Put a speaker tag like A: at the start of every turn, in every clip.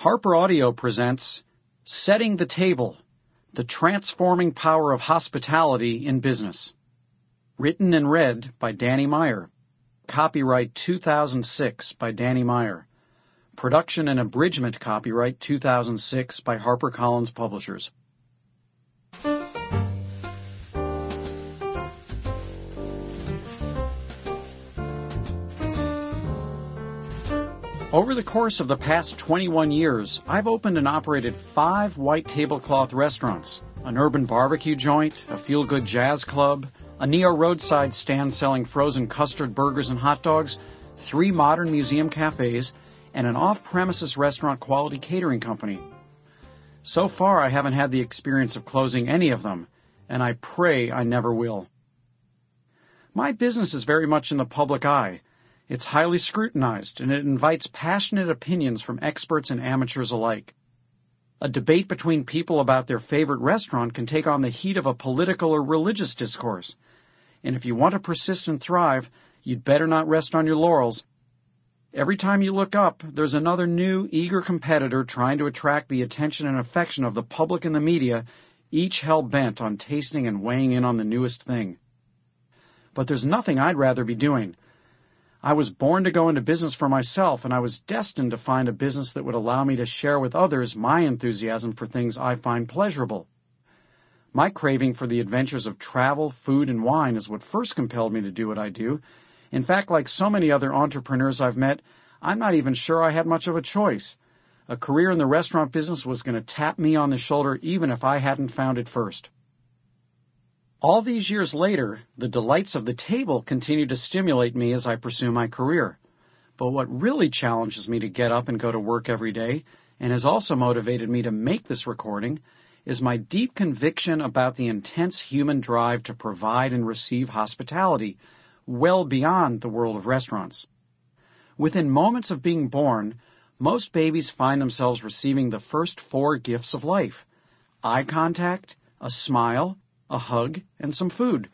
A: Harper Audio presents Setting the Table, the Transforming Power of Hospitality in Business. Written and read by Danny Meyer. Copyright 2006 by Danny Meyer. Production and abridgment copyright 2006 by HarperCollins Publishers. Over the course of the past 21 years, I've opened and operated 5 white tablecloth restaurants, an urban barbecue joint, a feel-good jazz club, a neo-roadside stand selling frozen custard burgers and hot dogs, 3 modern museum cafes, and an off-premises restaurant quality catering company. So far, I haven't had the experience of closing any of them, and I pray I never will. My business is very much in the public eye. It's highly scrutinized, and it invites passionate opinions from experts and amateurs alike. A debate between people about their favorite restaurant can take on the heat of a political or religious discourse. And if you want to persist and thrive, you'd better not rest on your laurels. Every time you look up, there's another new, eager competitor trying to attract the attention and affection of the public and the media, each hell-bent on tasting and weighing in on the newest thing. But there's nothing I'd rather be doing. I was born to go into business for myself, and I was destined to find a business that would allow me to share with others my enthusiasm for things I find pleasurable. My craving for the adventures of travel, food, and wine is what first compelled me to do what I do. In fact, like so many other entrepreneurs I've met, I'm not even sure I had much of a choice. A career in the restaurant business was going to tap me on the shoulder even if I hadn't found it first. All these years later, the delights of the table continue to stimulate me as I pursue my career. But what really challenges me to get up and go to work every day, and has also motivated me to make this recording, is my deep conviction about the intense human drive to provide and receive hospitality, well beyond the world of restaurants. Within moments of being born, most babies find themselves receiving the first 4 gifts of life: eye contact, a smile, a hug, and some food.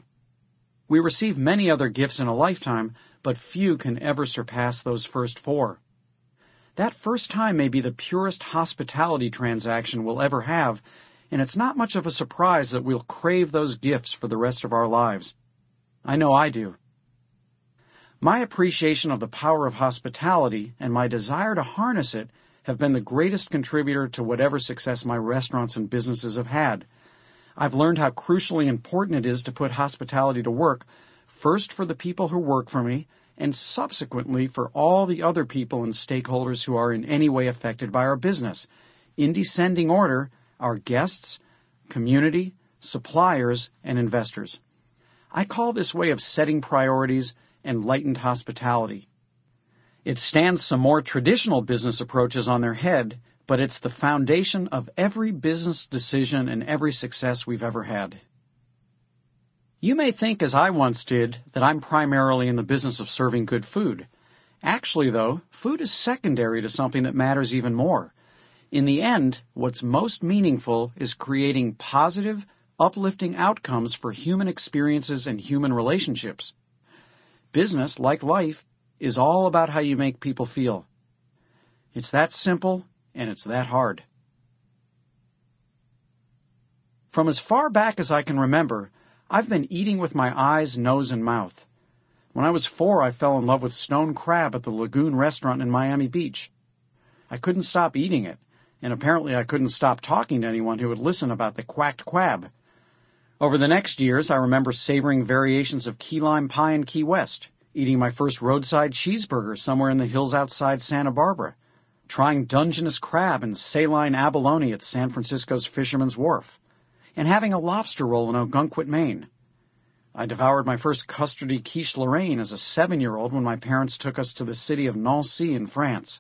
A: We receive many other gifts in a lifetime, but few can ever surpass those first 4. That first time may be the purest hospitality transaction we'll ever have, and it's not much of a surprise that we'll crave those gifts for the rest of our lives. I know I do. My appreciation of the power of hospitality and my desire to harness it have been the greatest contributor to whatever success my restaurants and businesses have had. I've learned how crucially important it is to put hospitality to work, first for the people who work for me, and subsequently for all the other people and stakeholders who are in any way affected by our business. In descending order, our guests, community, suppliers, and investors. I call this way of setting priorities Enlightened Hospitality. It stands some more traditional business approaches on their head, but it's the foundation of every business decision and every success we've ever had. You may think, as I once did, that I'm primarily in the business of serving good food. Actually, though, food is secondary to something that matters even more. In the end, what's most meaningful is creating positive, uplifting outcomes for human experiences and human relationships. Business, like life, is all about how you make people feel. It's that simple, and it's that hard. From as far back as I can remember, I've been eating with my eyes, nose, and mouth. When I was 4, I fell in love with stone crab at the Lagoon restaurant in Miami Beach. I couldn't stop eating it, and apparently I couldn't stop talking to anyone who would listen about the quacked crab. Over the next years, I remember savoring variations of key lime pie in Key West, eating my first roadside cheeseburger somewhere in the hills outside Santa Barbara, trying Dungeness crab and saline abalone at San Francisco's Fisherman's Wharf, and having a lobster roll in Ogunquit, Maine. I devoured my first custardy quiche Lorraine as a 7-year-old when my parents took us to the city of Nancy in France.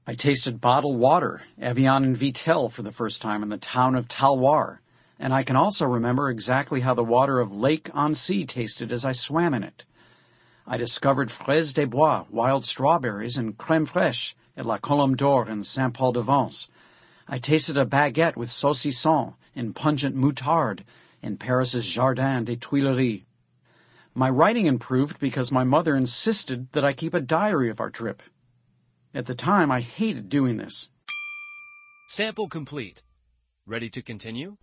A: I tasted bottled water, Evian and Vittel, for the first time in the town of Talloires, and I can also remember exactly how the water of Lake Annecy tasted as I swam in it. I discovered fraises des bois, wild strawberries, and crème fraîche at La Colombe d'Or in Saint-Paul-de-Vence. I tasted a baguette with saucisson and pungent moutarde in Paris's Jardin des Tuileries. My writing improved because my mother insisted that I keep a diary of our trip. At the time, I hated doing this.
B: Sample complete. Ready to continue?